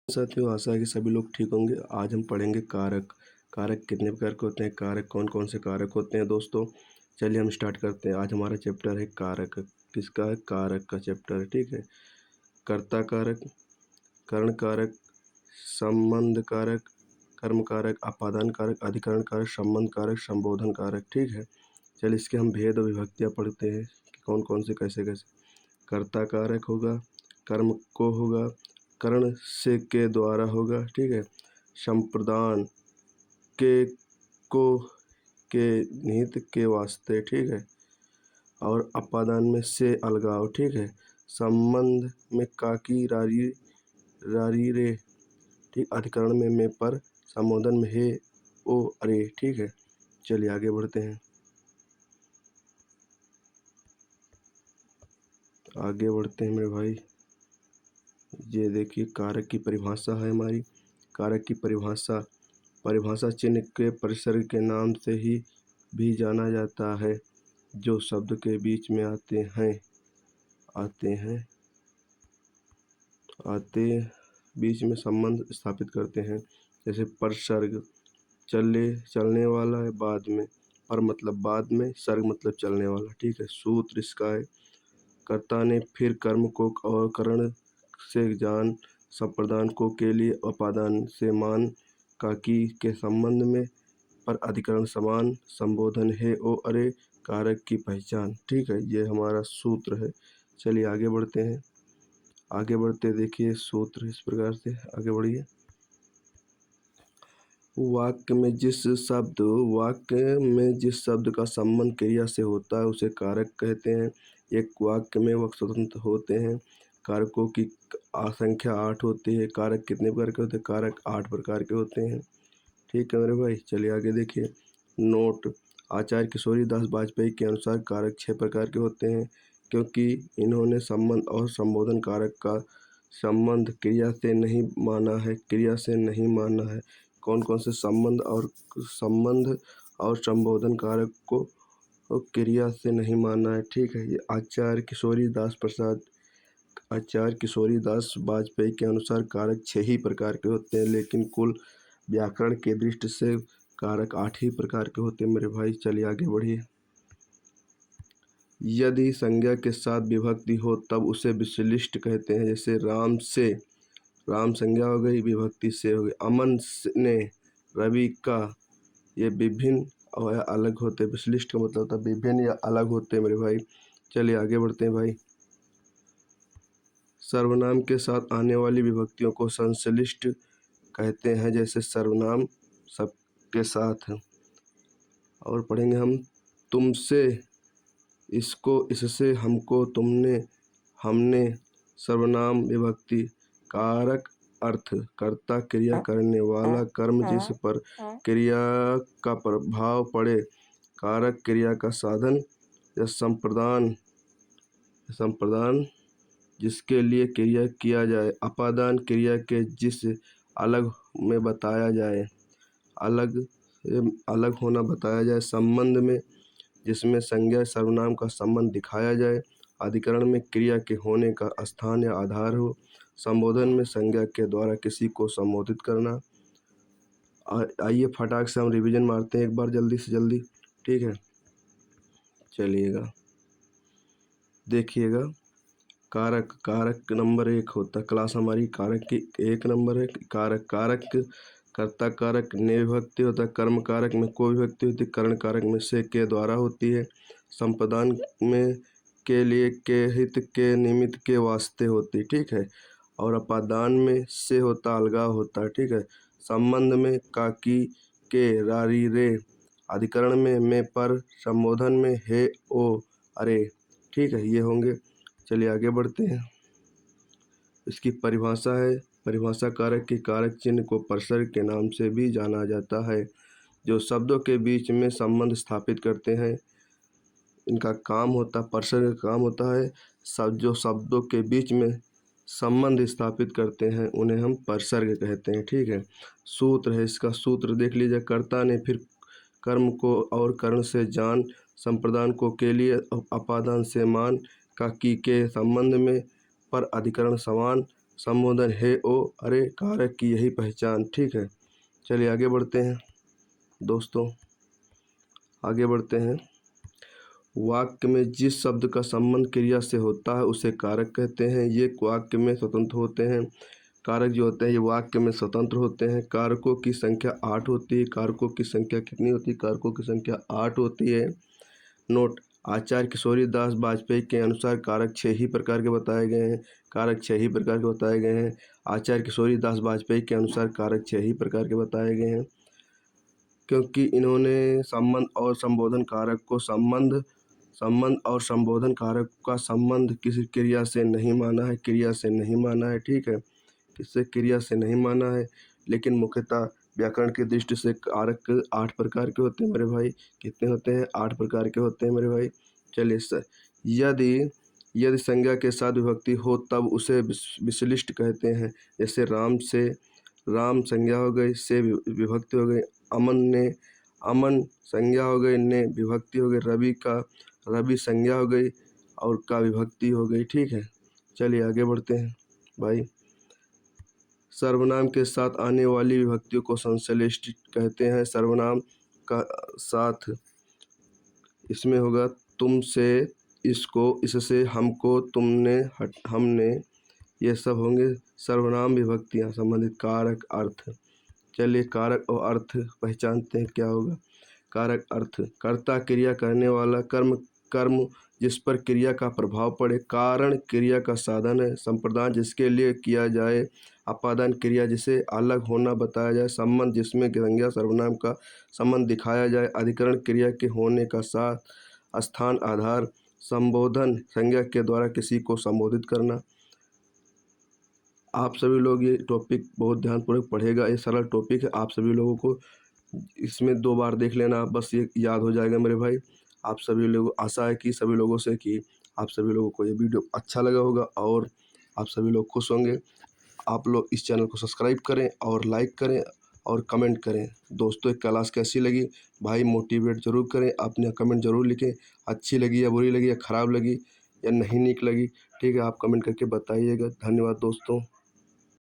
साथियों, आशा है कि सभी लोग ठीक होंगे। आज हम पढ़ेंगे कारक। कारक कितने प्रकार के होते हैं, कारक कौन कौन से कारक होते हैं दोस्तों। चलिए हम स्टार्ट करते हैं। आज हमारा चैप्टर है कारक। किसका है? कारक का चैप्टर है। ठीक है। कर्ता कारक, करण कारक, संबंध कारक, कर्म कारक, अपादान कारक, अधिकरण कारक, संबंध कारक, संबोधन कारक। ठीक है। चलिए इसके हम भेद और विभक्तियाँ पढ़ते हैं कि कौन कौन से कैसे कैसे। कर्ता कारक होगा, कर्म को होगा, करण से के द्वारा होगा। ठीक है। संप्रदान के को के निहित के वास्ते। ठीक है। और अपादान में से अलगाव। ठीक है। संबंध में काकी रारी रारी रे। ठीक। अधिकरण में मैं पर, संबोधन में हे ओ अरे। ठीक है। चलिए आगे बढ़ते हैं। आगे बढ़ते हैं मेरे भाई। ये देखिए कारक की परिभाषा है हमारी। कारक की परिभाषा चिन्ह के परिसर्ग के नाम से ही भी जाना जाता है, जो शब्द के बीच में आते बीच में संबंध स्थापित करते हैं। जैसे परिसर्ग चलने वाला है, बाद में, पर मतलब बाद में, सर्ग मतलब चलने वाला। ठीक है। सूत्र इसका है, कर्ता ने फिर कर्म को और करण से जान, संप्रदान को के लिए, अपादान से मान, काकी के संबंध में, पर अधिकरण समान, संबोधन हे ओ अरे, कारक की पहचान। ठीक है। ये हमारा सूत्र है। चलिए आगे बढ़ते हैं। आगे बढ़ते देखिए सूत्र इस प्रकार से। आगे बढ़िए। वाक्य में जिस शब्द का संबंध क्रिया से होता है उसे कारक कहते हैं। एक वाक्य में वह स्वतंत्र होते हैं। कारकों की संख्या 8 होती है। कारक कितने प्रकार के होते हैं? कारक 8 प्रकार के होते हैं। ठीक है मेरे भाई। चलिए आगे देखिए। नोट, आचार्य किशोरी दास वाजपेयी के अनुसार कारक 6 प्रकार के होते हैं, क्योंकि इन्होंने संबंध और संबोधन कारक का संबंध क्रिया से नहीं माना है। कौन कौन से संबंध और संबोधन कारक को क्रिया से नहीं माना है। ठीक है। ये आचार्य किशोरी दास वाजपेयी के अनुसार कारक 6 ही प्रकार के होते हैं, लेकिन कुल व्याकरण के दृष्टि से कारक 8 ही प्रकार के होते हैं मेरे भाई। चलिए आगे बढ़िए। यदि संज्ञा के साथ विभक्ति हो तब उसे विशिष्ट कहते हैं। जैसे राम संज्ञा हो गई, विभक्ति से हो गई। अमन ने, रवि का, ये विभिन्न और अलग होते हैं। विशिष्ट का मतलब होता है विभिन्न या अलग होते हैं मेरे भाई। चलिए आगे बढ़ते हैं भाई। सर्वनाम के साथ आने वाली विभक्तियों को संश्लिष्ट कहते हैं। जैसे सर्वनाम सबके साथ है। और पढ़ेंगे हम, तुमसे, इसको, इससे, हमको, तुमने, हमने। सर्वनाम विभक्ति। कारक अर्थ, कर्ता, क्रिया, करने वाला, कर्म जिस पर क्रिया का प्रभाव पड़े। कारक क्रिया का साधन या संप्रदान जिसके लिए क्रिया किया जाए। अपादान क्रिया के जिस अलग में बताया जाए, अलग होना बताया जाए। संबंध में जिसमें संज्ञा सर्वनाम का संबंध दिखाया जाए। अधिकरण में क्रिया के होने का स्थान या आधार हो। संबोधन में संज्ञा के द्वारा किसी को संबोधित करना। आइए फटाक से हम रिवीजन मारते हैं एक बार जल्दी से जल्दी। ठीक है। चलिएगा देखिएगा। कारक नंबर 1 होता है। क्लास हमारी कारक की 1 नंबर है। कारक कर्ता कारक ने विभक्ति होता है। कर्म कारक में को विभक्ति होती है। करण कारक में से के द्वारा होती है। संप्रदान में के लिए, के हित, के निमित्त, के वास्ते होती है। ठीक है। और अपादान में से होता, अलगाव होता है। ठीक है। संबंध में काकी, के, रारी रे। अधिकरण में मैं पर, संबोधन में हे ओ अरे। ठीक है। ये होंगे। चलिए आगे बढ़ते हैं। इसकी परिभाषा है, परिभाषा कारक की कारक चिन्ह को परिसर्ग के नाम से भी जाना जाता है, जो शब्दों के बीच में संबंध स्थापित करते हैं। इनका काम होता है, परिसर्ग का काम होता है जो शब्दों के बीच में संबंध स्थापित करते हैं उन्हें हम परिसर्ग कहते हैं। ठीक है। सूत्र है इसका। सूत्र देख लीजिए। कर्ता ने फिर कर्म को और करण से जान, संप्रदान को के लिए, अपादान से मान, का की के संबंध में, पर अधिकरण समान, संबोधन हे ओ, अरे कारक की यही पहचान। ठीक है, चलिए आगे बढ़ते हैं दोस्तों, आगे बढ़ते हैं। वाक्य में जिस शब्द का संबंध क्रिया से होता है उसे कारक कहते हैं। ये वाक्य में स्वतंत्र होते हैं। कारक जो होते हैं ये वाक्य में स्वतंत्र होते हैं। कारकों की संख्या 8 होती है। कारकों की संख्या कितनी होती है? कारकों की संख्या 8 होती है। नोट, आचार्य किशोरी दास वाजपेयी के अनुसार कारक 6 ही प्रकार के बताए गए हैं। कारक 6 ही प्रकार के बताए गए हैं। आचार्य किशोरी दास वाजपेयी के अनुसार कारक 6 ही प्रकार के बताए गए हैं, क्योंकि इन्होंने संबंध और संबोधन कारक को संबंध और संबोधन कारक का संबंध किसी क्रिया से नहीं माना है, क्रिया से नहीं माना है। ठीक है, किससे? क्रिया से नहीं माना है। लेकिन मुख्यतः व्याकरण की दृष्टि से कारक 8 प्रकार के होते हैं मेरे भाई। कितने होते हैं? 8 प्रकार के होते हैं मेरे भाई। चलिए, यदि यदि संज्ञा के साथ विभक्ति हो तब उसे विशिष्ट कहते हैं। जैसे राम से राम संज्ञा हो गई, से विभक्ति हो गई। अमन संज्ञा हो गई, ने विभक्ति हो गई। रवि संज्ञा हो गई और का विभक्ति हो गई। ठीक है, चलिए आगे बढ़ते हैं भाई। सर्वनाम के साथ आने वाली विभक्तियों को संश्लिष्ट कहते हैं। सर्वनाम का साथ इसमें होगा तुमसे, इसको, इससे, हमको, तुमने, हमने, ये सब होंगे सर्वनाम विभक्तियां। संबंधित कारक अर्थ। चलिए कारक और अर्थ पहचानते हैं, क्या होगा? कारक अर्थ, कर्ता क्रिया करने वाला, कर्म जिस पर क्रिया का प्रभाव पड़े। कारण क्रिया का साधन है। संप्रदान जिसके लिए किया जाए। अपादान क्रिया जिसे अलग होना बताया जाए। संबंध जिसमें संज्ञा सर्वनाम का संबंध दिखाया जाए। अधिकरण क्रिया के होने का साथ स्थान आधार। संबोधन संज्ञा के द्वारा किसी को संबोधित करना। आप सभी लोग ये टॉपिक बहुत ध्यानपूर्वक पढ़ेगा। ये सरल टॉपिक है, आप सभी लोगों को इसमें 2 बार देख लेना, बस ये याद हो जाएगा मेरे भाई। आप सभी लोग, आशा है कि सभी लोगों से कि आप सभी लोगों को ये वीडियो अच्छा लगा होगा और आप सभी लोग खुश होंगे। आप लोग इस चैनल को सब्सक्राइब करें और लाइक करें और कमेंट करें। दोस्तों ये क्लास कैसी लगी भाई? मोटिवेट ज़रूर करें, अपने कमेंट ज़रूर लिखें। अच्छी लगी या बुरी लगी या ख़राब लगी या नहीं ठीक लगी, ठीक है, आप कमेंट करके बताइएगा। धन्यवाद दोस्तों।